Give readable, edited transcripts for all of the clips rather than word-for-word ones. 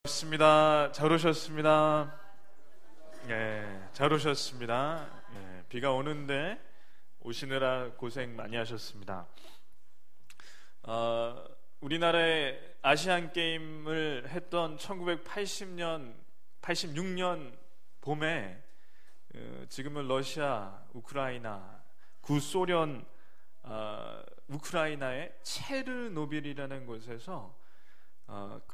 반갑습니다. 잘 오셨습니다. 잘 오셨습니다. 비가 오는데 오시느라 고생 많이 하셨습니다. 우리나라의 아시안 게임을 했던 1980년, 86년 봄에 지금은 러시아, 우크라이나, 구소련 우크라이나의 체르노빌이라는 곳에서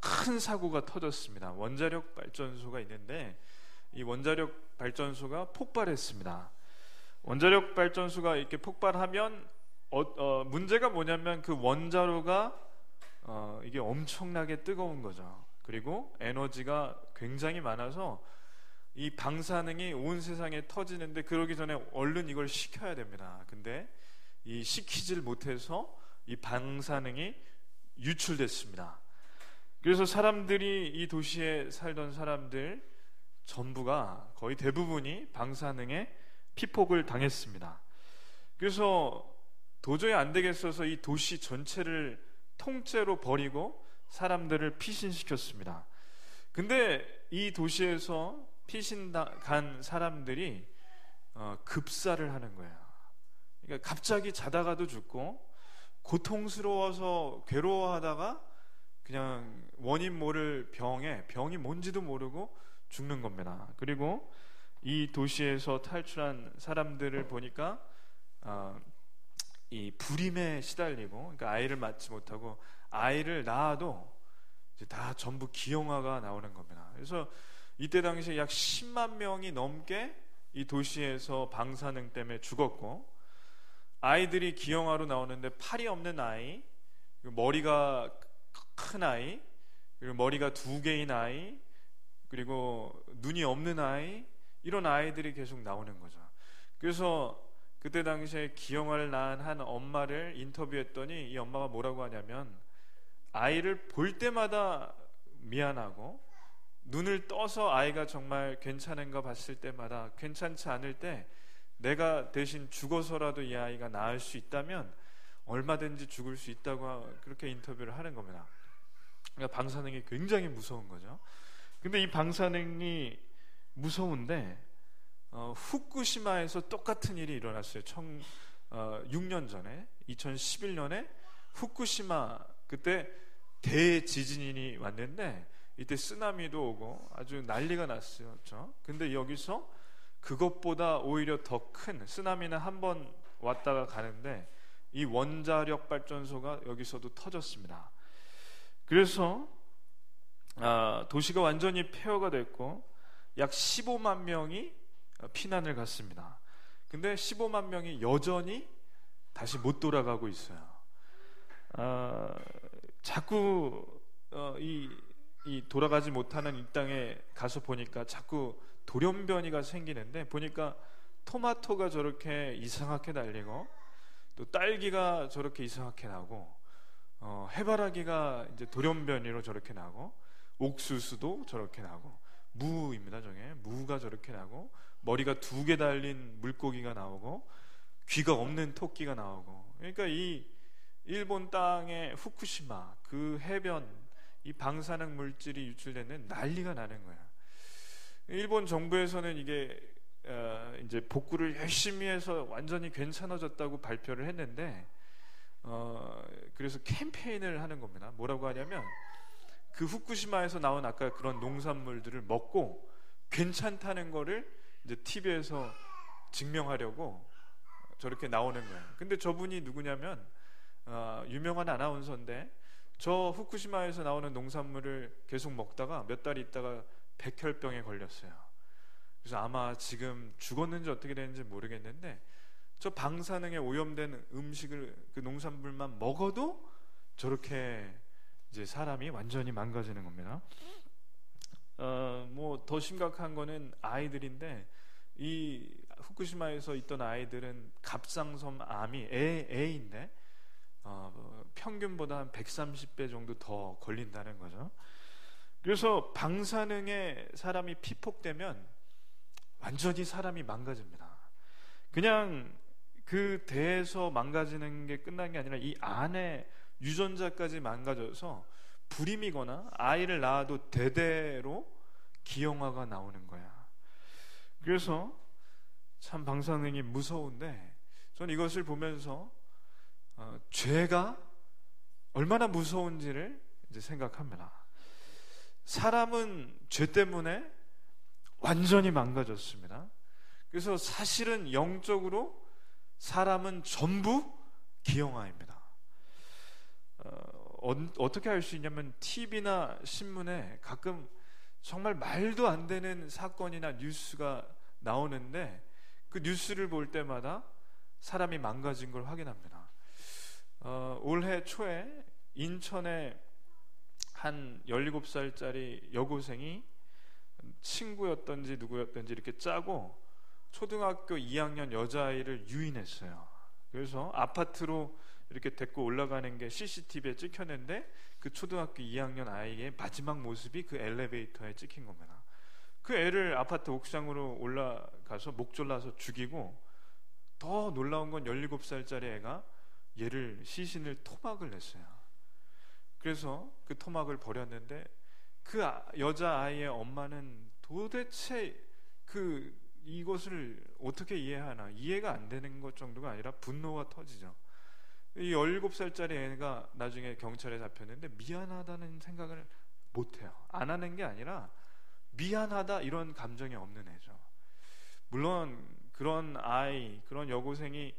큰 사고가 터졌습니다. 원자력 발전소가 있는데 이 원자력 발전소가 폭발했습니다. 원자력 발전소가 이렇게 폭발하면 문제가 뭐냐면 그 원자로가 이게 엄청나게 뜨거운 거죠. 그리고 에너지가 굉장히 많아서 이 방사능이 온 세상에 터지는데 그러기 전에 얼른 이걸 식혀야 됩니다. 근데 이 식히질 못해서 이 방사능이 유출됐습니다. 그래서 사람들이, 이 도시에 살던 사람들 전부가, 거의 대부분이 방사능에 피폭을 당했습니다. 그래서 도저히 안 되겠어서 이 도시 전체를 통째로 버리고 사람들을 피신시켰습니다. 근데 이 도시에서 피신 간 사람들이 급사를 하는 거예요. 그러니까 갑자기 자다가도 죽고, 고통스러워서 괴로워하다가 그냥 원인 모를 병이 뭔지도 모르고 죽는 겁니다. 그리고 이 도시에서 탈출한 사람들을 보니까 이 불임에 시달리고, 그러니까 아이를 낳지 못하고, 아이를 낳아도 이제 다 전부 기형아가 나오는 겁니다. 그래서 이때 당시에 약 10만 명이 넘게 이 도시에서 방사능 때문에 죽었고, 아이들이 기형아로 나오는데 팔이 없는 아이, 머리가 큰 아이, 그리고 머리가 2개인 아이, 그리고 눈이 없는 아이, 이런 아이들이 계속 나오는 거죠. 그래서 그때 당시에 기형아를 낳은 한 엄마를 인터뷰했더니 이 엄마가 뭐라고 하냐면, 아이를 볼 때마다 미안하고, 눈을 떠서 아이가 정말 괜찮은가 봤을 때마다 괜찮지 않을 때 내가 대신 죽어서라도 이 아이가 낳을 수 있다면 얼마든지 죽을 수 있다고 그렇게 인터뷰를 하는 겁니다. 그러니까 방사능이 굉장히 무서운 거죠. 근데 이 방사능이 무서운데 후쿠시마에서 똑같은 일이 일어났어요. 6년 전에, 2011년에 후쿠시마, 그때 대지진이 왔는데 이때 쓰나미도 오고 아주 난리가 났어요. 근데 여기서 그것보다 오히려 더 큰, 쓰나미는 한 번 왔다가 가는데 이 원자력 발전소가 여기서도 터졌습니다. 그래서 도시가 완전히 폐허가 됐고 약 15만 명이 피난을 갔습니다. 근데 15만 명이 여전히 다시 못 돌아가고 있어요. 자꾸 이 돌아가지 못하는 이 땅에 가서 보니까 자꾸 돌연변이가 생기는데, 보니까 토마토가 저렇게 이상하게 날리고, 또 딸기가 저렇게 이상하게 나고, 해바라기가 이제 돌연변이로 저렇게 나고, 옥수수도 저렇게 나고, 무입니다. 저게 무가 저렇게 나고, 머리가 2개 달린 물고기가 나오고, 귀가 없는 토끼가 나오고. 그러니까 이 일본 땅의 후쿠시마 그 해변, 이 방사능 물질이 유출되는 난리가 나는 거야. 일본 정부에서는 이게 이제 복구를 열심히 해서 완전히 괜찮아졌다고 발표를 했는데, 그래서 캠페인을 하는 겁니다. 뭐라고 하냐면, 그 후쿠시마에서 나온 아까 그런 농산물들을 먹고 괜찮다는 거를 이제 TV에서 증명하려고 저렇게 나오는 거예요. 근데 저분이 누구냐면 유명한 아나운서인데, 저 후쿠시마에서 나오는 농산물을 계속 먹다가 몇 달 있다가 백혈병에 걸렸어요. 그래서 아마 지금 죽었는지 어떻게 되는지 모르겠는데, 저 방사능에 오염된 음식을, 그 농산물만 먹어도 저렇게 이제 사람이 완전히 망가지는 겁니다. 뭐 더 심각한 거는 아이들인데, 이 후쿠시마에서 있던 아이들은 갑상선 암이 애인데 평균보다 한 130배 정도 더 걸린다는 거죠. 그래서 방사능에 사람이 피폭되면 완전히 사람이 망가집니다. 그냥 그 대에서 망가지는 게 끝난 게 아니라 이 안에 유전자까지 망가져서 불임이거나 아이를 낳아도 대대로 기형아가 나오는 거야. 그래서 참 방사능이 무서운데 저는 이것을 보면서 죄가 얼마나 무서운지를 이제 생각합니다. 사람은 죄 때문에 완전히 망가졌습니다. 그래서 사실은 영적으로 사람은 전부 기형아입니다. 어떻게 알 수 있냐면 TV나 신문에 가끔 정말 말도 안 되는 사건이나 뉴스가 나오는데 그 뉴스를 볼 때마다 사람이 망가진 걸 확인합니다. 올해 초에 인천에 한 17살짜리 여고생이 친구였던지 누구였던지 이렇게 짜고 초등학교 2학년 여자아이를 유인했어요. 그래서 아파트로 이렇게 데리고 올라가는 게 CCTV에 찍혔는데 그 초등학교 2학년 아이의 마지막 모습이 그 엘리베이터에 찍힌 겁니다. 그 애를 아파트 옥상으로 올라가서 목 졸라서 죽이고, 더 놀라운 건 17살짜리 애가 얘를 시신을 토막을 냈어요. 그래서 그 토막을 버렸는데 그 여자아이의 엄마는 도대체 이것을 어떻게 이해하나, 이해가 안 되는 것 정도가 아니라 분노가 터지죠. 이 17살짜리 애가 나중에 경찰에 잡혔는데 미안하다는 생각을 못해요. 안 하는 게 아니라 미안하다 이런 감정이 없는 애죠. 물론 그런 아이, 그런 여고생이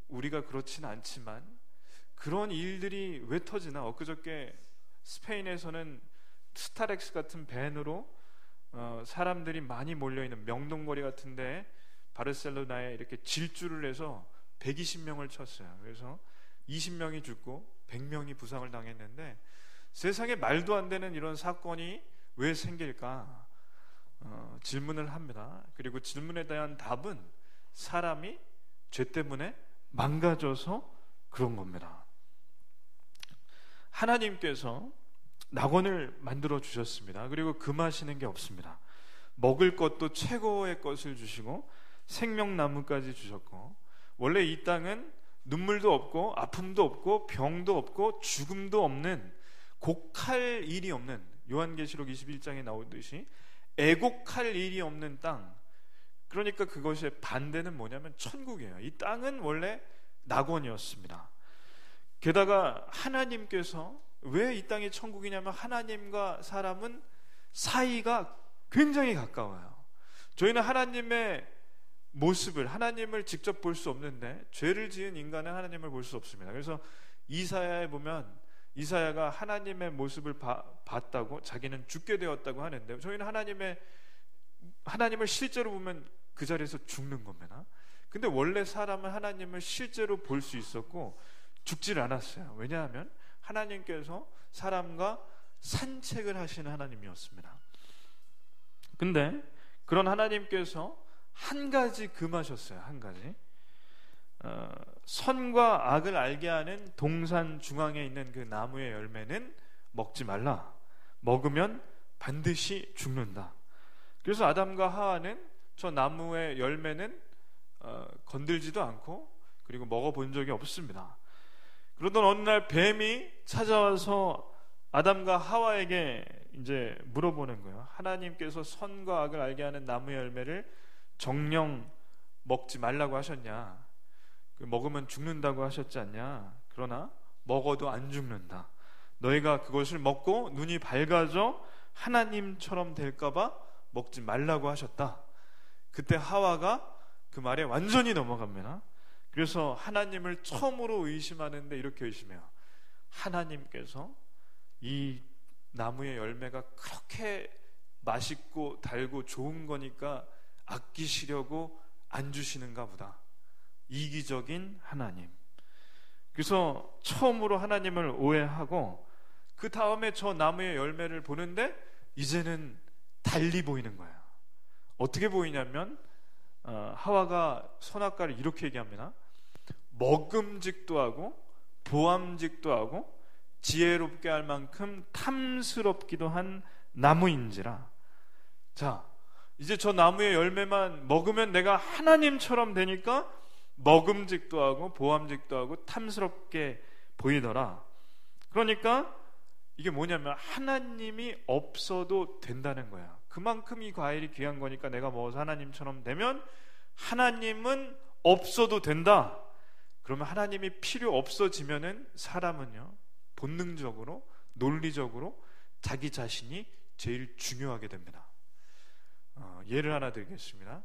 우리가 그렇진 않지만 그런 일들이 왜 터지나. 엊그저께 스페인에서는 스타렉스 같은 밴으로 사람들이 많이 몰려있는 명동거리 같은데 바르셀로나에 이렇게 질주를 해서 120명을 쳤어요. 그래서 20명이 죽고 100명이 부상을 당했는데 세상에 말도 안 되는 이런 사건이 왜 생길까 질문을 합니다. 그리고 질문에 대한 답은 사람이 죄 때문에 망가져서 그런 겁니다. 하나님께서 낙원을 만들어 주셨습니다. 그리고 금하시는 게 없습니다. 먹을 것도 최고의 것을 주시고 생명나무까지 주셨고, 원래 이 땅은 눈물도 없고 아픔도 없고 병도 없고 죽음도 없는, 곡할 일이 없는, 요한계시록 21장에 나오듯이 애곡할 일이 없는 땅. 그러니까 그것의 반대는 뭐냐면 천국이에요. 이 땅은 원래 낙원이었습니다. 게다가 하나님께서 왜 이 땅이 천국이냐면 하나님과 사람은 사이가 굉장히 가까워요. 저희는 하나님의 모습을, 하나님을 직접 볼 수 없는데 죄를 지은 인간은 하나님을 볼 수 없습니다. 그래서 이사야에 보면 이사야가 하나님의 모습을 봤다고, 자기는 죽게 되었다고 하는데 저희는 하나님을 실제로 보면 그 자리에서 죽는 겁니다. 근데 원래 사람은 하나님을 실제로 볼 수 있었고 죽질 않았어요. 왜냐하면 하나님께서 사람과 산책을 하시는 하나님이었습니다. 근데 그런 하나님께서 한 가지 금하셨어요. 한 가지. 선과 악을 알게 하는 동산 중앙에 있는 그 나무의 열매는 먹지 말라. 먹으면 반드시 죽는다. 그래서 아담과 하와는 저 나무의 열매는 건들지도 않고 그리고 먹어본 적이 없습니다. 그러던 어느 날 뱀이 찾아와서 아담과 하와에게 이제 물어보는 거예요. 하나님께서 선과 악을 알게 하는 나무의 열매를 정녕 먹지 말라고 하셨냐? 먹으면 죽는다고 하셨지 않냐? 그러나 먹어도 안 죽는다. 너희가 그것을 먹고 눈이 밝아져 하나님처럼 될까봐 먹지 말라고 하셨다. 그때 하와가 그 말에 완전히 넘어갑니다. 그래서 하나님을 처음으로 의심하는데 이렇게 의심해요. 하나님께서 이 나무의 열매가 그렇게 맛있고 달고 좋은 거니까 아끼시려고 안 주시는가 보다. 이기적인 하나님. 그래서 처음으로 하나님을 오해하고 그 다음에 저 나무의 열매를 보는데 이제는 달리 보이는 거예요. 어떻게 보이냐면 하와가 선악과를 이렇게 얘기합니다. 먹음직도 하고 보암직도 하고 지혜롭게 할 만큼 탐스럽기도 한 나무인지라. 자, 이제 저 나무의 열매만 먹으면 내가 하나님처럼 되니까 먹음직도 하고 보암직도 하고 탐스럽게 보이더라. 그러니까 이게 뭐냐면 하나님이 없어도 된다는 거야. 그만큼 이 과일이 귀한 거니까 내가 먹어서 하나님처럼 되면 하나님은 없어도 된다. 그러면 하나님이 필요 없어지면은 사람은요, 본능적으로, 논리적으로 자기 자신이 제일 중요하게 됩니다. 예를 하나 드리겠습니다.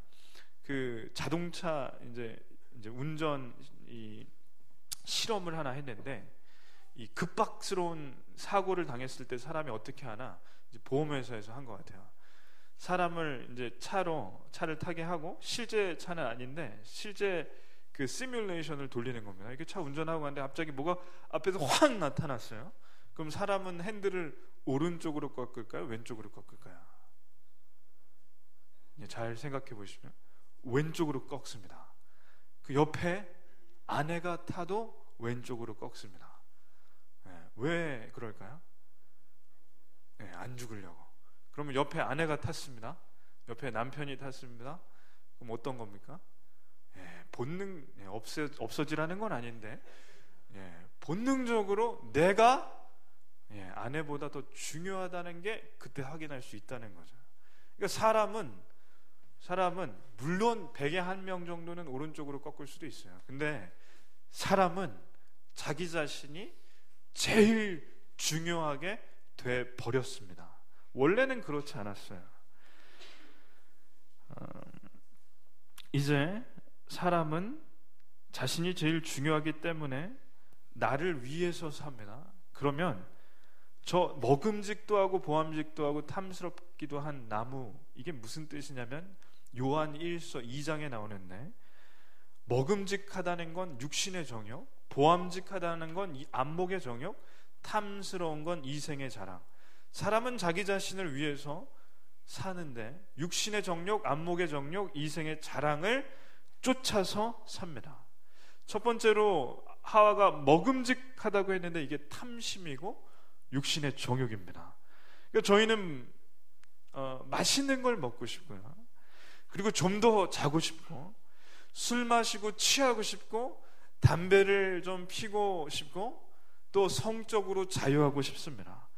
그 자동차 이제 운전 이 실험을 하나 했는데, 이 급박스러운 사고를 당했을 때 사람이 어떻게 하나, 이제 보험회사에서 한 것 같아요. 사람을 이제 차를 타게 하고, 실제 차는 아닌데 실제 그 시뮬레이션을 돌리는 겁니다. 이렇게 차 운전하고 가는데 갑자기 뭐가 앞에서 확 나타났어요. 그럼 사람은 핸들을 오른쪽으로 꺾을까요? 왼쪽으로 꺾을까요? 잘 생각해 보시면 왼쪽으로 꺾습니다. 그 옆에 아내가 타도 왼쪽으로 꺾습니다. 왜 그럴까요? 안 죽으려고. 그러면 옆에 아내가 탔습니다. 옆에 남편이 탔습니다. 그럼 어떤 겁니까? 본능, 없어지라는 건 아닌데, 본능적으로 내가 아내보다 더 중요하다는 게 그때 확인할 수 있다는 거죠. 그러니까 사람은 물론 100에 1명 정도는 오른쪽으로 꺾을 수도 있어요. 근데 사람은 자기 자신이 제일 중요하게 돼 버렸습니다. 원래는 그렇지 않았어요. 이제 사람은 자신이 제일 중요하기 때문에 나를 위해서 삽니다. 그러면 저 먹음직도 하고 보암직도 하고 탐스럽기도 한 나무, 이게 무슨 뜻이냐면 요한 1서 2장에 나오는데, 먹음직하다는 건 육신의 정욕, 보암직하다는 건 이 안목의 정욕, 탐스러운 건 이생의 자랑. 사람은 자기 자신을 위해서 사는데 육신의 정욕, 안목의 정욕, 이생의 자랑을 쫓아서 삽니다. 첫 번째로 하와가 먹음직하다고 했는데 이게 탐심이고 육신의 정욕입니다. 그러니까 저희는 맛있는 걸 먹고 싶고요, 그리고 좀 더 자고 싶고, 술 마시고 취하고 싶고, 담배를 좀 피고 싶고, 또 성적으로 자유하고 싶습니다.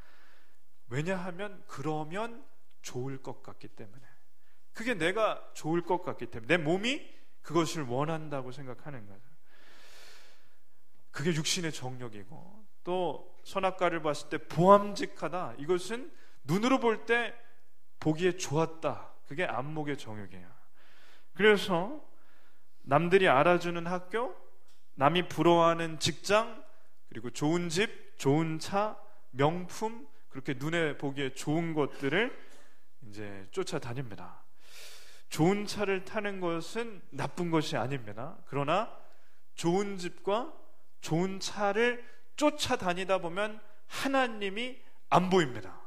왜냐하면 그러면 좋을 것 같기 때문에, 그게 내가 좋을 것 같기 때문에, 내 몸이 그것을 원한다고 생각하는 거죠. 그게 육신의 정욕이고, 또 선악과를 봤을 때 보암직하다, 이것은 눈으로 볼 때 보기에 좋았다, 그게 안목의 정욕이에요. 그래서 남들이 알아주는 학교, 남이 부러워하는 직장, 그리고 좋은 집, 좋은 차, 명품, 그렇게 눈에 보기에 좋은 것들을 이제 쫓아다닙니다. 좋은 차를 타는 것은 나쁜 것이 아닙니다. 그러나 좋은 집과 좋은 차를 쫓아다니다 보면 하나님이 안 보입니다.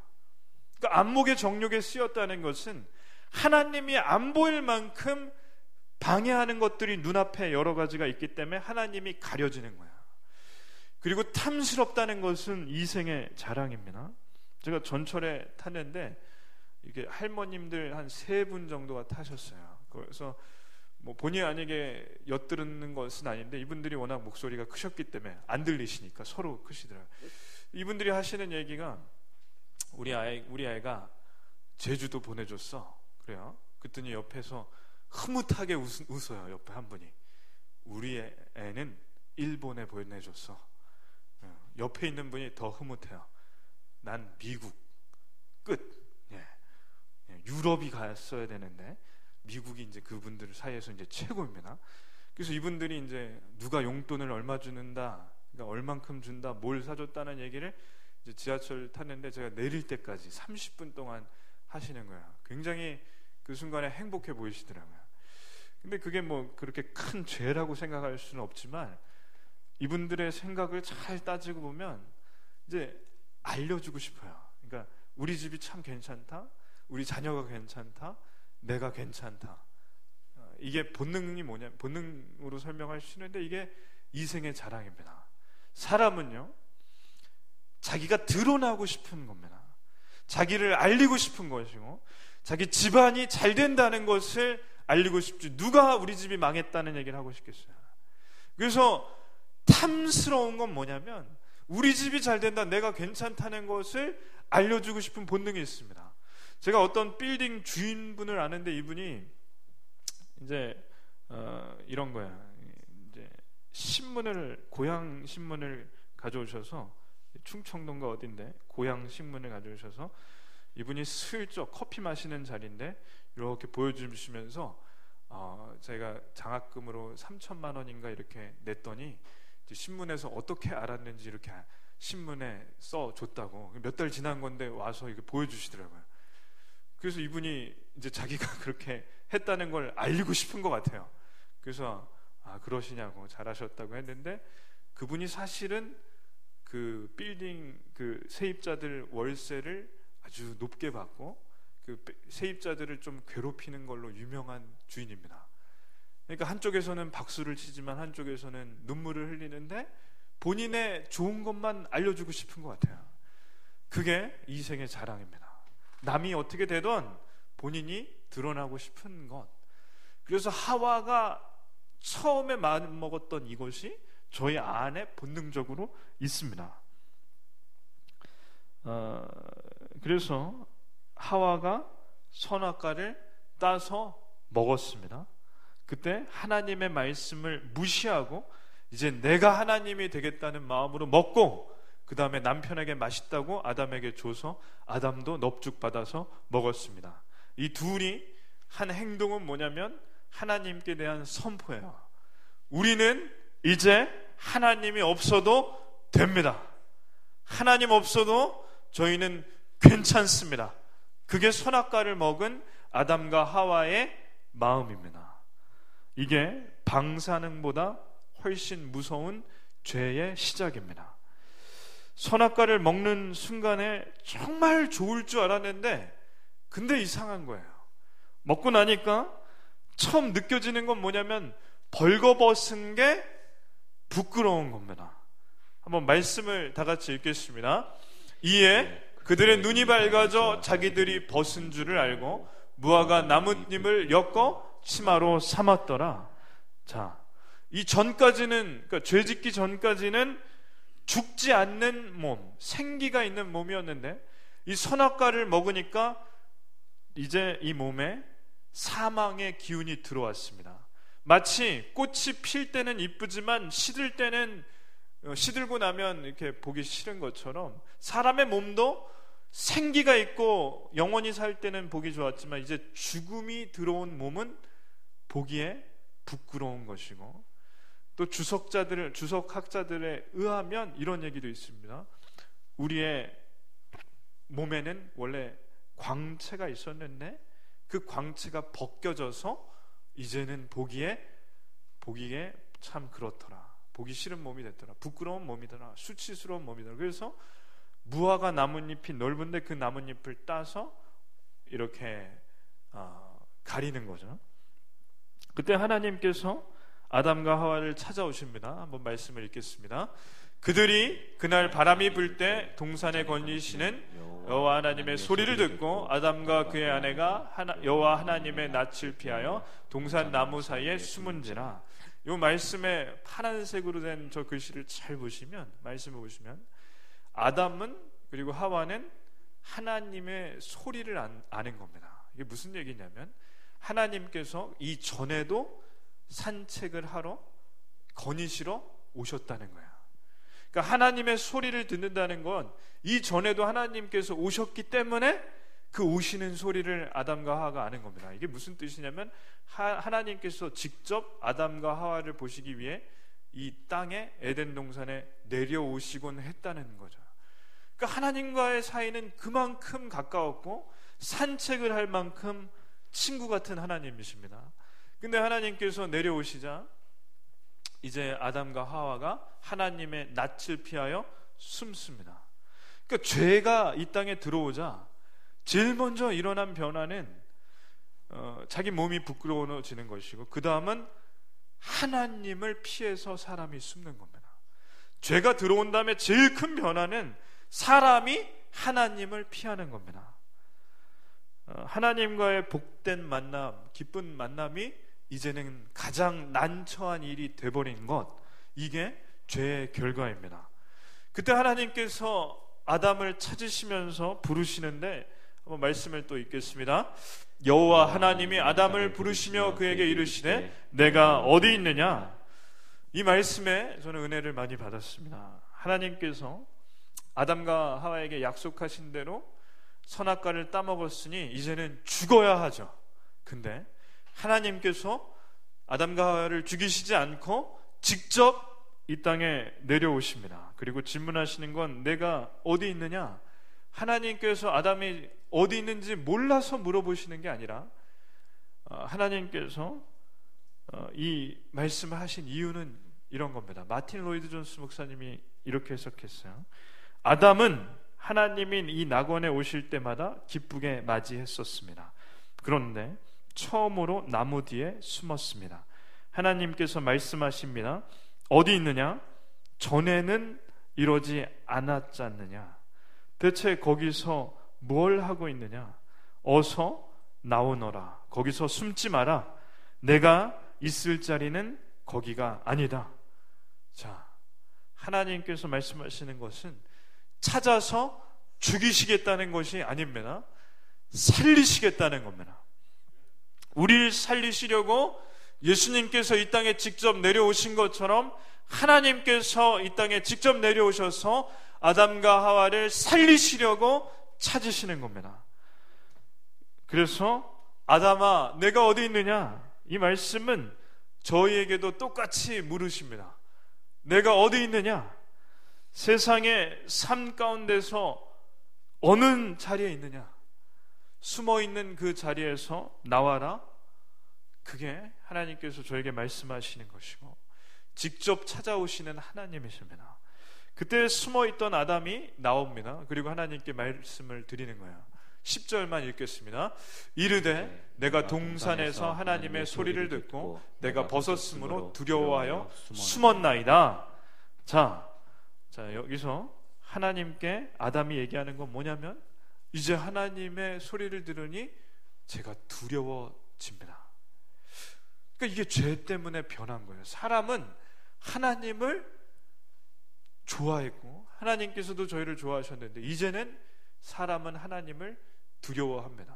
그러니까 안목의 정욕에 쓰였다는 것은 하나님이 안 보일 만큼 방해하는 것들이 눈앞에 여러 가지가 있기 때문에 하나님이 가려지는 거야. 그리고 탐스럽다는 것은 이생의 자랑입니다. 제가 전철에 탔는데 이게 할머님들 한 3분 정도가 타셨어요. 그래서 뭐 본의 아니게 엿들은 것은 아닌데, 이분들이 워낙 목소리가 크셨기 때문에 안 들리시니까 서로 크시더라고요. 이분들이 하시는 얘기가, 우리 아이가 제주도 보내줬어. 그래요. 그랬더니 옆에서 흐뭇하게 웃어요. 옆에 한 분이, 우리 애는 일본에 보내줬어. 옆에 있는 분이 더 흐뭇해요. 난 미국 끝. 유럽이 갔어야 되는데 미국이 이제 그분들 사이에서 이제 최고입니다. 그래서 이분들이 이제 누가 용돈을 얼마 주는다, 그러니까 얼만큼 준다, 뭘 사줬다는 얘기를 이제 지하철 탔는데 제가 내릴 때까지 30분 동안 하시는 거예요. 굉장히 그 순간에 행복해 보이시더라고요. 근데 그게 뭐 그렇게 큰 죄라고 생각할 수는 없지만, 이분들의 생각을 잘 따지고 보면 이제 알려주고 싶어요. 그러니까 우리 집이 참 괜찮다, 우리 자녀가 괜찮다, 내가 괜찮다. 이게 본능이 뭐냐, 본능으로 설명할 수 있는데 이게 이생의 자랑입니다. 사람은요, 자기가 드러나고 싶은 겁니다. 자기를 알리고 싶은 것이고, 자기 집안이 잘 된다는 것을 알리고 싶지, 누가 우리 집이 망했다는 얘기를 하고 싶겠어요. 그래서 탐스러운 건 뭐냐면 우리 집이 잘 된다, 내가 괜찮다는 것을 알려주고 싶은 본능이 있습니다. 제가 어떤 빌딩 주인분을 아는데 이분이 이제 이런 거야. 이제 고향 신문을 가져오셔서, 충청도인가 어딘데 고향 신문을 가져오셔서 이분이 슬쩍 커피 마시는 자리인데 이렇게 보여주시면서 제가 장학금으로 3천만 원인가 이렇게 냈더니 신문에서 어떻게 알았는지 이렇게 신문에 써줬다고, 몇 달 지난 건데 와서 이렇게 보여주시더라고요. 그래서 이분이 이제 자기가 그렇게 했다는 걸 알리고 싶은 것 같아요. 그래서 그러시냐고, 잘하셨다고 했는데, 그분이 사실은 그 빌딩 그 세입자들 월세를 아주 높게 받고 그 세입자들을 좀 괴롭히는 걸로 유명한 주인입니다. 그러니까 한쪽에서는 박수를 치지만 한쪽에서는 눈물을 흘리는데 본인의 좋은 것만 알려주고 싶은 것 같아요. 그게 이생의 자랑입니다. 남이 어떻게 되든 본인이 드러나고 싶은 것. 그래서 하와가 처음에 마음먹었던 이것이 저희 안에 본능적으로 있습니다. 그래서 하와가 선악과를 따서 먹었습니다. 그때 하나님의 말씀을 무시하고 이제 내가 하나님이 되겠다는 마음으로 먹고, 그 다음에 남편에게 맛있다고 아담에게 줘서 아담도 넙죽 받아서 먹었습니다. 이 둘이 한 행동은 뭐냐면 하나님께 대한 선포예요. 우리는 이제 하나님이 없어도 됩니다. 하나님 없어도 저희는 괜찮습니다. 그게 선악과를 먹은 아담과 하와의 마음입니다. 이게 방사능보다 훨씬 무서운 죄의 시작입니다. 선악과를 먹는 순간에 정말 좋을 줄 알았는데, 근데 이상한 거예요. 먹고 나니까 처음 느껴지는 건 뭐냐면 벌거벗은 게 부끄러운 겁니다. 한번 말씀을 다 같이 읽겠습니다. 이에 그들의 눈이 밝아져 자기들이 벗은 줄을 알고 무화과 나뭇잎을 엮어 치마로 삼았더라. 자, 이 전까지는, 그러니까 죄짓기 전까지는 죽지 않는 몸, 생기가 있는 몸이었는데 이 선악과를 먹으니까 이제 이 몸에 사망의 기운이 들어왔습니다. 마치 꽃이 필 때는 이쁘지만 시들고 나면 이렇게 보기 싫은 것처럼 사람의 몸도 생기가 있고 영원히 살 때는 보기 좋았지만 이제 죽음이 들어온 몸은 보기에 부끄러운 것이고, 또 주석학자들에 의하면 이런 얘기도 있습니다. 우리의 몸에는 원래 광채가 있었는데 그 광채가 벗겨져서 이제는 보기에 참 그렇더라, 보기 싫은 몸이 됐더라, 부끄러운 몸이더라, 수치스러운 몸이더라. 그래서 무화과 나뭇잎이 넓은데 그 나뭇잎을 따서 이렇게 가리는 거죠. 그때 하나님께서 아담과 하와를 찾아오십니다. 한번 말씀을 읽겠습니다. 그들이 그날 바람이 불 때 동산에 거니시는 여호와 하나님의 소리를 듣고 아담과 그의 아내가 여호와 하나님의 낯을 피하여 동산 나무 사이에 숨은지라. 이 말씀에 파란색으로 된 저 글씨를 잘 보시면, 말씀을 보시면 아담은 그리고 하와는 하나님의 소리를 아는 겁니다. 이게 무슨 얘기냐면 하나님께서 이 전에도 산책을 하러 거니시러 오셨다는 거야. 그러니까 하나님의 소리를 듣는다는 건 이 전에도 하나님께서 오셨기 때문에 그 오시는 소리를 아담과 하와가 아는 겁니다. 이게 무슨 뜻이냐면 하나님께서 직접 아담과 하와를 보시기 위해 이 땅에 에덴 동산에 내려오시곤 했다는 거죠. 그러니까 하나님과의 사이는 그만큼 가까웠고 산책을 할 만큼 친구 같은 하나님이십니다. 근데 하나님께서 내려오시자 이제 아담과 하와가 하나님의 낯을 피하여 숨습니다. 그러니까 죄가 이 땅에 들어오자 제일 먼저 일어난 변화는 자기 몸이 부끄러워지는 것이고, 그 다음은 하나님을 피해서 사람이 숨는 겁니다. 죄가 들어온 다음에 제일 큰 변화는 사람이 하나님을 피하는 겁니다. 하나님과의 복된 만남, 기쁜 만남이 이제는 가장 난처한 일이 돼버린 것, 이게 죄의 결과입니다. 그때 하나님께서 아담을 찾으시면서 부르시는데 한번 말씀을 또 읽겠습니다. 여호와 하나님이 아담을 부르시며 그에게 이르시되 내가 어디 있느냐. 이 말씀에 저는 은혜를 많이 받았습니다. 하나님께서 아담과 하와에게 약속하신 대로 선악과를 따먹었으니 이제는 죽어야 하죠. 근데 하나님께서 아담과 하와를 죽이시지 않고 직접 이 땅에 내려오십니다. 그리고 질문하시는 건 내가 어디 있느냐? 하나님께서 아담이 어디 있는지 몰라서 물어보시는 게 아니라 하나님께서 이 말씀을 하신 이유는 이런 겁니다. 마틴 로이드 존스 목사님이 이렇게 해석했어요. 아담은 하나님인 이 낙원에 오실 때마다 기쁘게 맞이했었습니다. 그런데 처음으로 나무 뒤에 숨었습니다. 하나님께서 말씀하십니다. 어디 있느냐? 전에는 이러지 않았지 않느냐? 대체 거기서 뭘 하고 있느냐? 어서 나오너라. 거기서 숨지 마라. 내가 있을 자리는 거기가 아니다. 자, 하나님께서 말씀하시는 것은 찾아서 죽이시겠다는 것이 아닙니다. 살리시겠다는 겁니다. 우리를 살리시려고 예수님께서 이 땅에 직접 내려오신 것처럼 하나님께서 이 땅에 직접 내려오셔서 아담과 하와를 살리시려고 찾으시는 겁니다. 그래서 아담아 내가 어디 있느냐? 이 말씀은 저희에게도 똑같이 물으십니다. 내가 어디 있느냐? 세상의 삶 가운데서 어느 자리에 있느냐? 숨어있는 그 자리에서 나와라. 그게 하나님께서 저에게 말씀하시는 것이고 직접 찾아오시는 하나님이십니다. 그때 숨어있던 아담이 나옵니다. 그리고 하나님께 말씀을 드리는 거예요. 10절만 읽겠습니다. 이르되 내가 동산에서 하나님의 소리를 듣고 내가 벗었으므로 두려워하여 숨었나이다. 자, 여기서 하나님께 아담이 얘기하는 건 뭐냐면 이제 하나님의 소리를 들으니 제가 두려워집니다. 그러니까 이게 죄 때문에 변한 거예요. 사람은 하나님을 좋아했고 하나님께서도 저희를 좋아하셨는데 이제는 사람은 하나님을 두려워합니다.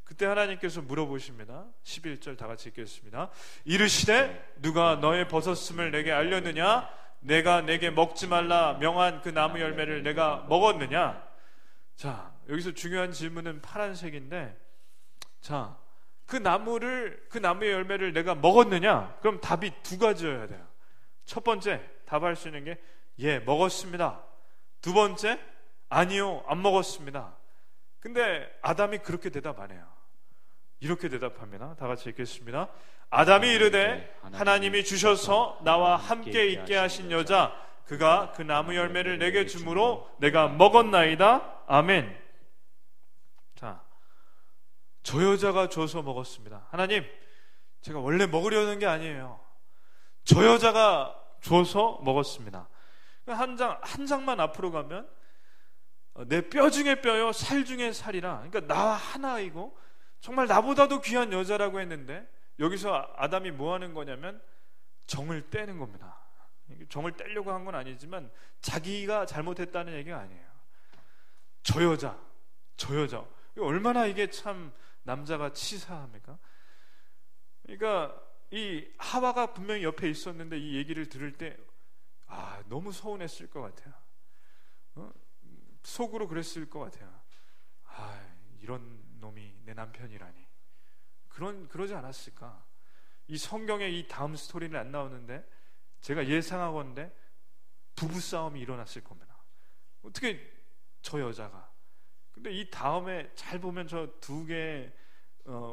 그때 하나님께서 물어보십니다. 11절 다 같이 읽겠습니다. 이르시되 누가 너의 벗었음을 내게 알렸느냐? 내가 내게 먹지 말라 명한 그 나무 열매를 내가 먹었느냐? 자, 여기서 중요한 질문은 파란색인데, 자, 그 나무의 열매를 내가 먹었느냐? 그럼 답이 두 가지여야 돼요. 첫 번째 답할 수 있는 게 예, 먹었습니다. 두 번째, 아니요, 안 먹었습니다. 근데 아담이 그렇게 대답 안 해요. 이렇게 대답합니다. 다 같이 읽겠습니다. 아담이 이르되 하나님이 주셔서 나와 함께 있게 하신 여자 그가 그 나무 열매를 내게 주므로 내가 먹었나이다. 아멘. 자, 저 여자가 줘서 먹었습니다. 하나님, 제가 원래 먹으려는 게 아니에요. 저 여자가 줘서 먹었습니다. 한 장만 앞으로 가면 내 뼈 중에 뼈요 살 중에 살이라. 그러니까 나와 하나이고 정말 나보다도 귀한 여자라고 했는데 여기서 아담이 뭐 하는 거냐면 정을 떼는 겁니다. 정을 떼려고 한 건 아니지만 자기가 잘못했다는 얘기가 아니에요. 저 여자 얼마나 이게 참 남자가 치사합니까? 그러니까 이 하와가 분명히 옆에 있었는데 이 얘기를 들을 때 너무 서운했을 것 같아요. 속으로 그랬을 것 같아요. 이런 놈이 내 남편이라니. 그러지 않았을까? 이 성경에 이 다음 스토리는 안 나오는데 제가 예상하건대 부부싸움이 일어났을 겁니다. 어떻게 저 여자가. 근데 이 다음에 잘 보면 저 두 개의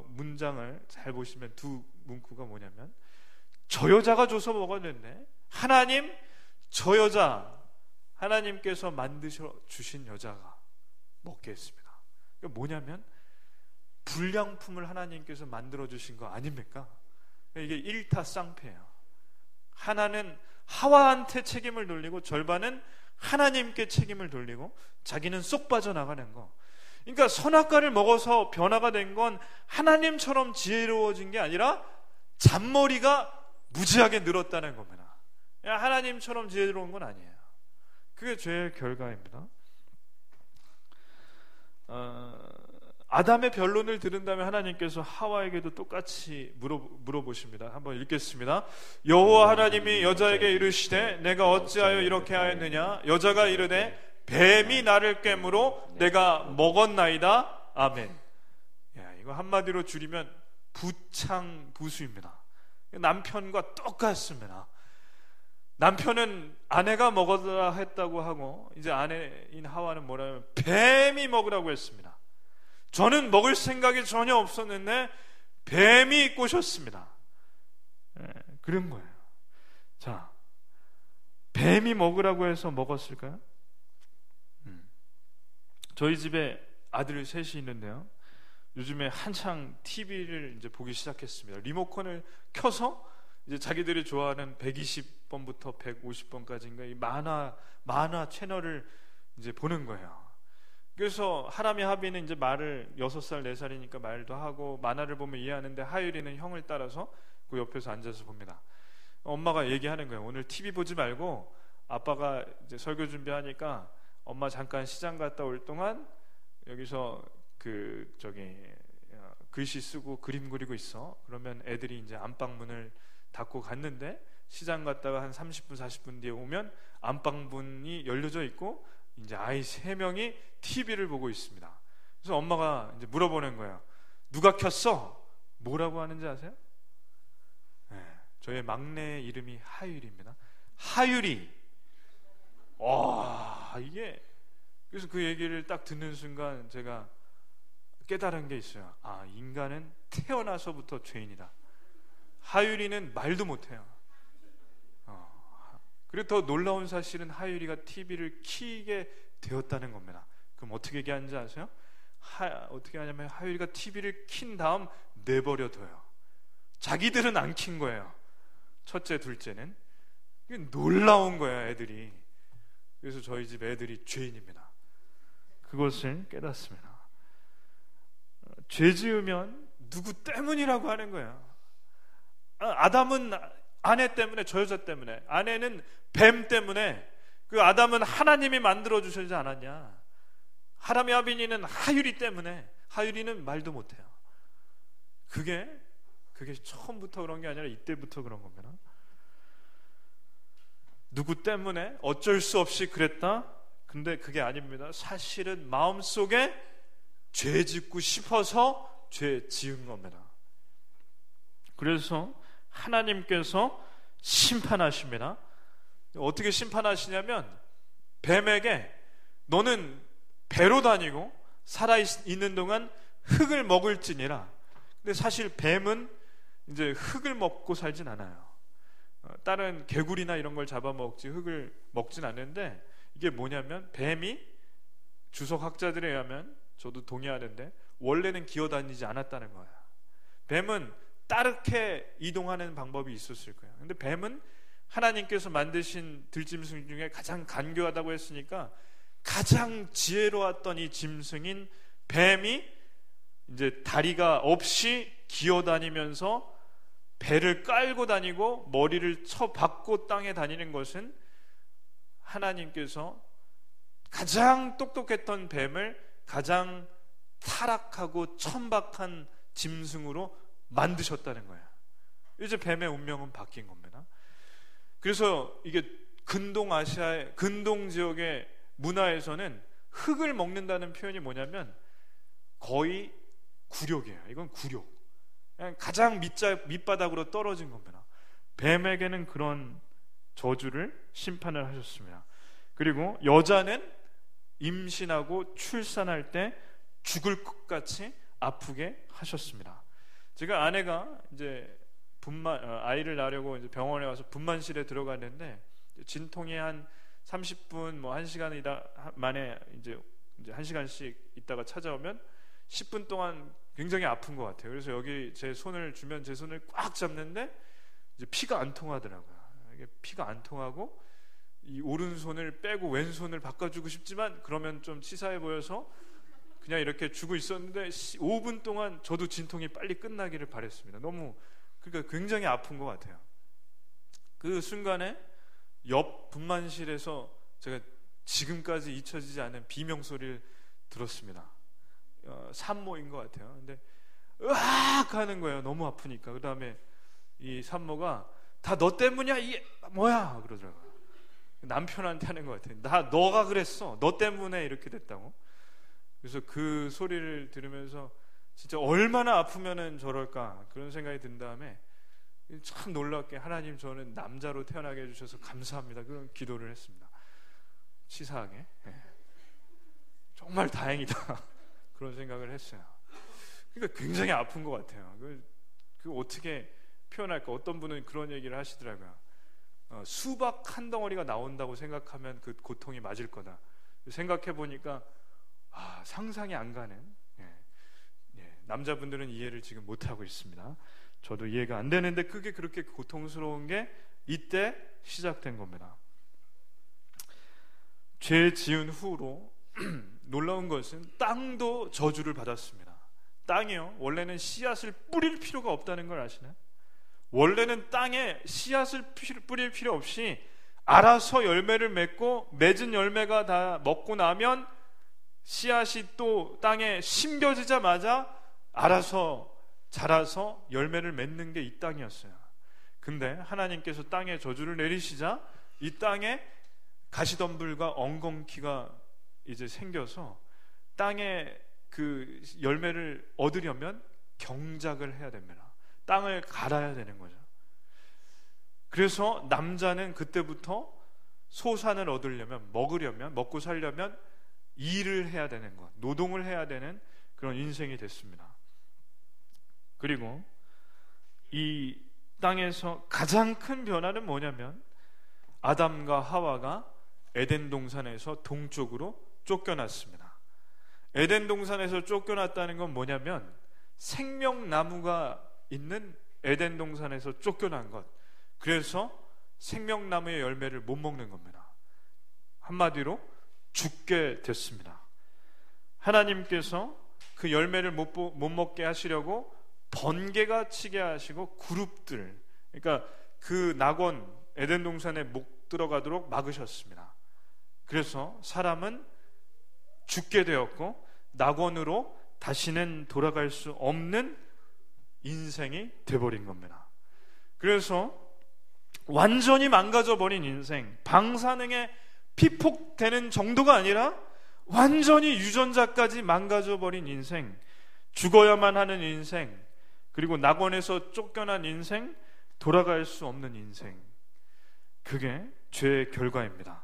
문장을 잘 보시면 두 문구가 뭐냐면 저 여자가 줘서 먹었는데 하나님 저 여자 하나님께서 만드셔 주신 여자가 먹게 했습니다. 그러니까 뭐냐면 불량품을 하나님께서 만들어 주신 거 아닙니까? 이게 일타쌍패예요. 하나는 하와한테 책임을 돌리고 절반은 하나님께 책임을 돌리고 자기는 쏙 빠져나가는 거. 그러니까 선악과를 먹어서 변화가 된 건 하나님처럼 지혜로워진 게 아니라 잔머리가 무지하게 늘었다는 겁니다. 하나님처럼 지혜로운 건 아니에요. 그게 죄의 결과입니다. 아담의 변론을 들은 다음에 하나님께서 하와에게도 똑같이 물어보십니다. 한번 읽겠습니다. 여호와 하나님이 여자에게 이르시되 내가 어찌하여 이렇게 하였느냐? 여자가 이르되 뱀이 나를 꿰므로 내가 먹었나이다. 아멘. 야, 이거 한마디로 줄이면 부창부수입니다. 남편과 똑같습니다. 남편은 아내가 먹어라 했다고 하고 이제 아내인 하와는 뭐라면 뱀이 먹으라고 했습니다. 저는 먹을 생각이 전혀 없었는데 뱀이 꼬셨습니다. 그런 거예요. 자, 뱀이 먹으라고 해서 먹었을까요? 저희 집에 아들 셋이 있는데요. 요즘에 한창 TV를 이제 보기 시작했습니다. 리모컨을 켜서 이제 자기들이 좋아하는 120번부터 150번까지인가 이 만화 채널을 이제 보는 거예요. 그래서 하람이 하비는 이제 말을 6살 4살이니까 말도 하고 만화를 보면 이해하는데 하율이는 형을 따라서 그 옆에서 앉아서 봅니다. 엄마가 얘기하는 거예요. 오늘 TV 보지 말고 아빠가 이제 설교 준비하니까 엄마 잠깐 시장 갔다 올 동안 여기서 글씨 쓰고 그림 그리고 있어. 그러면 애들이 이제 안방 문을 닫고 갔는데 시장 갔다가 한 30분 40분 뒤에 오면 안방 문이 열려져 있고 이제 아이 3명이 TV를 보고 있습니다. 그래서 엄마가 이제 물어보는 거예요. 누가 켰어? 뭐라고 하는지 아세요? 네, 저의 막내의 이름이 하율입니다. 하율이. 와, 이게 그래서 그 얘기를 딱 듣는 순간 제가 깨달은 게 있어요. 아, 인간은 태어나서부터 죄인이다. 하율이는 말도 못해요. 그리고 더 놀라운 사실은 하율이가 TV를 켜게 되었다는 겁니다. 그럼 어떻게 얘기하는지 아세요? 어떻게 하냐면 하율이가 TV를 킨 다음 내버려둬요. 자기들은 안 킨 거예요. 첫째, 둘째는. 이게 놀라운 거예요, 애들이. 그래서 저희 집 애들이 죄인입니다. 그것을 깨닫습니다. 죄 지으면 누구 때문이라고 하는 거예요. 아담은 아내 때문에, 저 여자 때문에, 아내는 뱀 때문에, 그 아담은 하나님이 만들어 주시지 않았냐. 하람이 하비니는 하율이 때문에, 하율이는 말도 못해요. 그게 처음부터 그런 게 아니라 이때부터 그런 겁니다. 누구 때문에 어쩔 수 없이 그랬다? 근데 그게 아닙니다. 사실은 마음속에 죄 짓고 싶어서 죄 지은 겁니다. 그래서 하나님께서 심판하십니다. 어떻게 심판하시냐면 뱀에게 너는 배로 다니고 살아있는 동안 흙을 먹을지니라. 근데 사실 뱀은 이제 흙을 먹고 살진 않아요. 다른 개구리나 이런 걸 잡아먹지 흙을 먹진 않는데, 이게 뭐냐면 뱀이 주석학자들에 의하면, 저도 동의하는데, 원래는 기어다니지 않았다는 거예요. 뱀은 따르게 이동하는 방법이 있었을 거예요. 근데 뱀은 하나님께서 만드신 들짐승 중에 가장 간교하다고 했으니까 가장 지혜로웠던 이 짐승인 뱀이 이제 다리가 없이 기어다니면서 배를 깔고 다니고 머리를 쳐박고 땅에 다니는 것은 하나님께서 가장 똑똑했던 뱀을 가장 타락하고 천박한 짐승으로 만드셨다는 거예요. 이제 뱀의 운명은 바뀐 겁니다. 그래서 이게 근동아시아의 근동 지역의 문화에서는 흙을 먹는다는 표현이 뭐냐면 거의 굴욕이에요. 이건 굴욕. 그냥 가장 밑바닥으로 떨어진 겁니다. 뱀에게는 그런 저주를 심판을 하셨습니다. 그리고 여자는 임신하고 출산할 때 죽을 것 같이 아프게 하셨습니다. 제가 아내가 이제 아이를 낳으려고 이제 병원에 와서 분만실에 들어갔는데 진통이 한 30분 뭐 1시간 만에 이제 1시간씩 있다가 찾아오면 10분 동안 굉장히 아픈 것 같아요. 그래서 여기 제 손을 주면 제 손을 꽉 잡는데 이제 피가 안 통하더라고요. 이게 피가 안 통하고 이 오른손을 빼고 왼손을 바꿔주고 싶지만 그러면 좀 치사해 보여서 그냥 이렇게 주고 있었는데 5분 동안 저도 진통이 빨리 끝나기를 바랬습니다. 그러니까 굉장히 아픈 것 같아요. 그 순간에 옆 분만실에서 제가 지금까지 잊혀지지 않은 비명 소리를 들었습니다. 산모인 것 같아요. 근데 으악 하는 거예요. 너무 아프니까. 그 다음에 이 산모가 다 너 때문이야 이게 뭐야 그러더라고요. 남편한테 하는 것 같아요. 너가 그랬어. 너 때문에 이렇게 됐다고. 그래서 그 소리를 들으면서 진짜 얼마나 아프면은 저럴까 그런 생각이 든 다음에 참 놀랍게 하나님 저는 남자로 태어나게 해주셔서 감사합니다 그런 기도를 했습니다. 치사하게. 정말 다행이다 그런 생각을 했어요. 그러니까 굉장히 아픈 것 같아요. 그 어떻게 표현할까. 어떤 분은 그런 얘기를 하시더라고요. 수박 한 덩어리가 나온다고 생각하면 그 고통이 맞을 거다. 생각해 보니까 상상이 안 가는. 남자분들은 이해를 지금 못하고 있습니다. 저도 이해가 안 되는데 그게 그렇게 고통스러운 게 이때 시작된 겁니다. 죄 지은 후로 놀라운 것은 땅도 저주를 받았습니다. 땅이요, 원래는 씨앗을 뿌릴 필요가 없다는 걸 아시나요? 원래는 땅에 씨앗을 뿌릴 필요 없이 알아서 열매를 맺고 맺은 열매가 다 먹고 나면 씨앗이 또 땅에 심겨지자마자 알아서 자라서 열매를 맺는 게 이 땅이었어요. 근데 하나님께서 땅에 저주를 내리시자 이 땅에 가시덤불과 엉겅퀴가 이제 생겨서 땅에 그 열매를 얻으려면 경작을 해야 됩니다. 땅을 갈아야 되는 거죠. 그래서 남자는 그때부터 소산을 얻으려면, 먹으려면, 먹고 살려면 일을 해야 되는 것, 노동을 해야 되는 그런 인생이 됐습니다. 그리고 이 땅에서 가장 큰 변화는 뭐냐면 아담과 하와가 에덴 동산에서 동쪽으로 쫓겨났습니다. 에덴 동산에서 쫓겨났다는 건 뭐냐면 생명나무가 있는 에덴 동산에서 쫓겨난 것. 그래서 생명나무의 열매를 못 먹는 겁니다. 한마디로 죽게 됐습니다. 하나님께서 그 열매를 못 먹게 하시려고 번개가 치게 하시고 그룹들, 그러니까 그 낙원 에덴 동산에 못 들어가도록 막으셨습니다. 그래서 사람은 죽게 되었고 낙원으로 다시는 돌아갈 수 없는 인생이 돼버린 겁니다. 그래서 완전히 망가져버린 인생, 방사능에 피폭되는 정도가 아니라 완전히 유전자까지 망가져버린 인생, 죽어야만 하는 인생, 그리고 낙원에서 쫓겨난 인생, 돌아갈 수 없는 인생, 그게 죄의 결과입니다.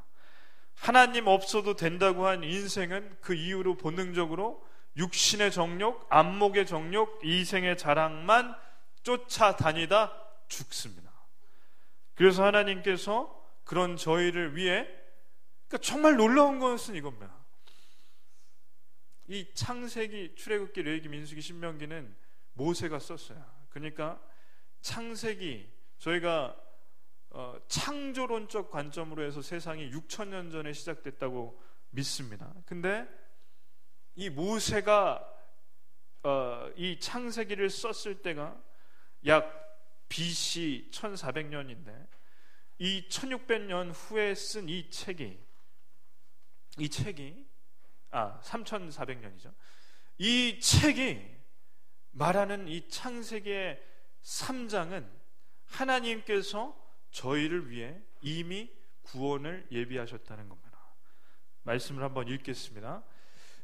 하나님 없어도 된다고 한 인생은 그 이후로 본능적으로 육신의 정욕, 안목의 정욕, 이생의 자랑만 쫓아다니다 죽습니다. 그래서 하나님께서 그런 저희를 위해, 그러니까 정말 놀라운 것은 이겁니다. 이 창세기, 출애굽기, 레위기, 민수기, 신명기는 모세가 썼어요. 그러니까 창세기, 저희가 창조론적 관점으로 해서 세상이 6,000년 전에 시작됐다고 믿습니다. 근데 이 모세가 이 창세기를 썼을 때가 약 BC 1400년인데 이 1600년 후에 쓴 이 책이 3400년이죠. 이 책이 말하는 이 창세기의 3장은 하나님께서 저희를 위해 이미 구원을 예비하셨다는 겁니다. 말씀을 한번 읽겠습니다.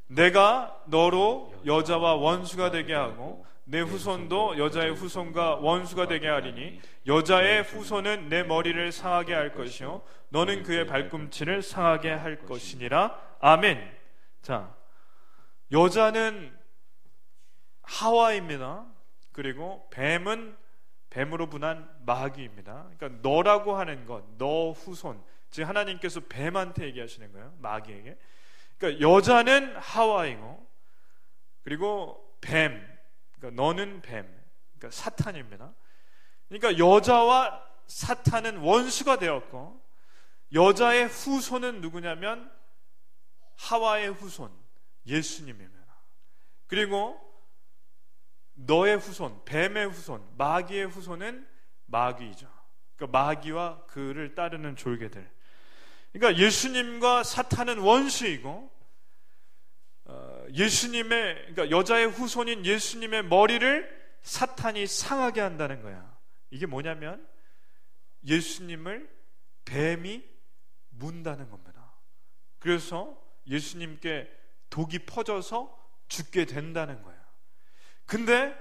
내가 너로 여자와 원수가 되게 하고 내 후손도 여자의 후손과 원수가 되게 하리니 여자의 후손은 내 머리를 상하게 할 것이요 너는 그의 발꿈치를 상하게 할 것이니라. 아멘. 자, 여자는 하와입니다. 그리고 뱀은 뱀으로 분한 마귀입니다. 그러니까 너라고 하는 것, 너 후손, 즉 하나님께서 뱀한테 얘기하시는 거예요. 마귀에게. 그러니까 여자는 하와이고, 그리고 뱀, 그러니까 너는 뱀, 그러니까 사탄입니다. 그러니까 여자와 사탄은 원수가 되었고, 여자의 후손은 누구냐면 하와의 후손, 예수님입니다. 그리고 너의 후손, 뱀의 후손, 마귀의 후손은 마귀이죠. 그러니까 마귀와 그를 따르는 졸개들. 그러니까 예수님과 사탄은 원수이고, 그러니까 여자의 후손인 예수님의 머리를 사탄이 상하게 한다는 거야. 이게 뭐냐면 예수님을 뱀이 문다는 겁니다. 그래서 예수님께 독이 퍼져서 죽게 된다는 거야. 근데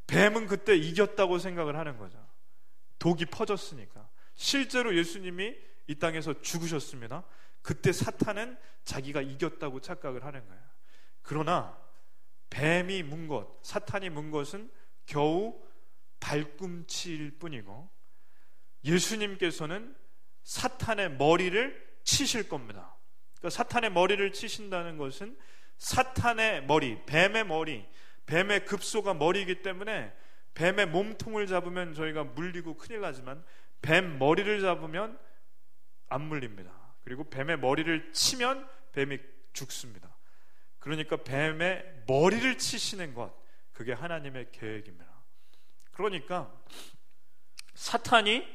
뱀은 그때 이겼다고 생각을 하는 거죠. 독이 퍼졌으니까. 실제로 예수님이 이 땅에서 죽으셨습니다. 그때 사탄은 자기가 이겼다고 착각을 하는 거예요. 그러나 뱀이 문 것, 사탄이 문 것은 겨우 발꿈치일 뿐이고, 예수님께서는 사탄의 머리를 치실 겁니다. 그러니까 사탄의 머리를 치신다는 것은 사탄의 머리, 뱀의 머리, 뱀의 급소가 머리이기 때문에 뱀의 몸통을 잡으면 저희가 물리고 큰일 나지만 뱀 머리를 잡으면 안 물립니다. 그리고 뱀의 머리를 치면 뱀이 죽습니다. 그러니까 뱀의 머리를 치시는 것, 그게 하나님의 계획입니다. 그러니까 사탄이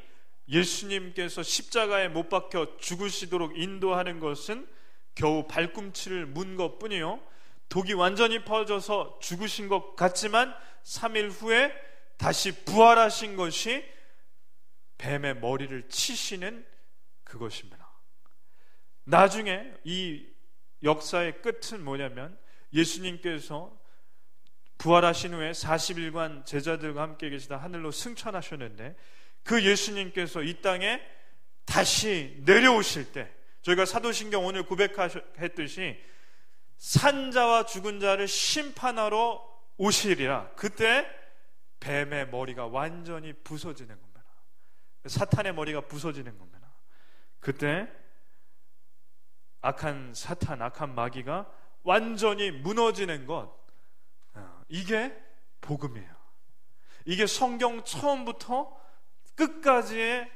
예수님께서 십자가에 못 박혀 죽으시도록 인도하는 것은 겨우 발꿈치를 문 것뿐이요, 독이 완전히 퍼져서 죽으신 것 같지만 3일 후에 다시 부활하신 것이 뱀의 머리를 치시는 그것입니다. 나중에 이 역사의 끝은 뭐냐면, 예수님께서 부활하신 후에 40일간 제자들과 함께 계시다 하늘로 승천하셨는데, 그 예수님께서 이 땅에 다시 내려오실 때, 저희가 사도신경 오늘 고백했듯이 산자와 죽은 자를 심판하러 오시리라. 그때 뱀의 머리가 완전히 부서지는 겁니다. 사탄의 머리가 부서지는 겁니다. 그때 악한 사탄, 악한 마귀가 완전히 무너지는 것, 이게 복음이에요. 이게 성경 처음부터 끝까지의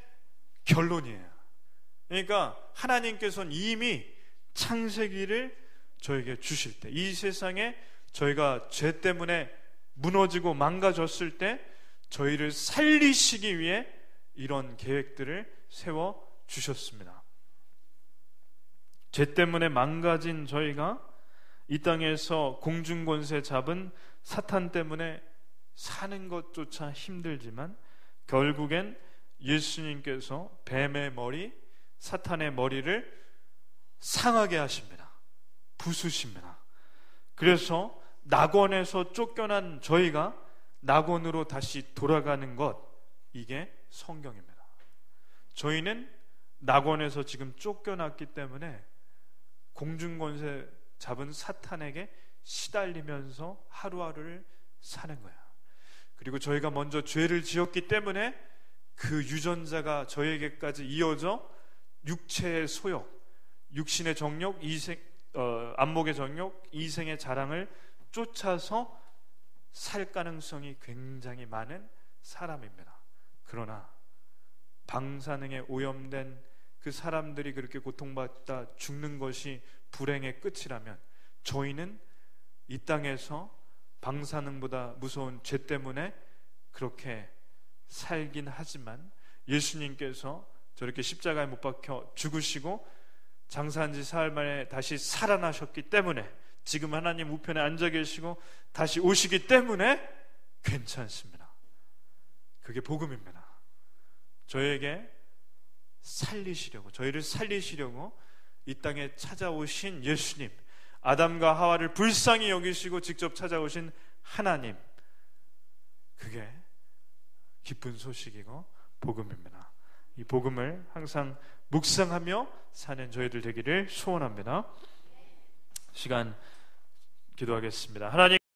결론이에요. 그러니까 하나님께서는 이미 창세기를 저에게 주실 때, 이 세상에 저희가 죄 때문에 무너지고 망가졌을 때 저희를 살리시기 위해 이런 계획들을 세워 주셨습니다. 죄 때문에 망가진 저희가 이 땅에서 공중권세 잡은 사탄 때문에 사는 것조차 힘들지만 결국엔 예수님께서 뱀의 머리, 사탄의 머리를 상하게 하십니다. 부수십니다. 그래서 낙원에서 쫓겨난 저희가 낙원으로 다시 돌아가는 것, 이게 성경입니다. 저희는 낙원에서 지금 쫓겨났기 때문에 공중권세 잡은 사탄에게 시달리면서 하루하루를 사는 거야. 그리고 저희가 먼저 죄를 지었기 때문에 그 유전자가 저에게까지 이어져 육체의 소욕, 육신의 정욕, 안목의 정욕, 이생의 자랑을 쫓아서 살 가능성이 굉장히 많은 사람입니다. 그러나 방사능에 오염된 그 사람들이 그렇게 고통받다 죽는 것이 불행의 끝이라면, 저희는 이 땅에서 방사능보다 무서운 죄 때문에 그렇게 살긴 하지만 예수님께서 저렇게 십자가에 못 박혀 죽으시고 장사한 지 사흘 만에 다시 살아나셨기 때문에, 지금 하나님 우편에 앉아 계시고 다시 오시기 때문에 괜찮습니다. 그게 복음입니다. 저희를 살리시려고 이 땅에 찾아오신 예수님, 아담과 하와를 불쌍히 여기시고 직접 찾아오신 하나님, 그게 기쁜 소식이고 복음입니다. 이 복음을 항상 묵상하며 사는 저희들 되기를 소원합니다. 시간 기도하겠습니다. 하나님,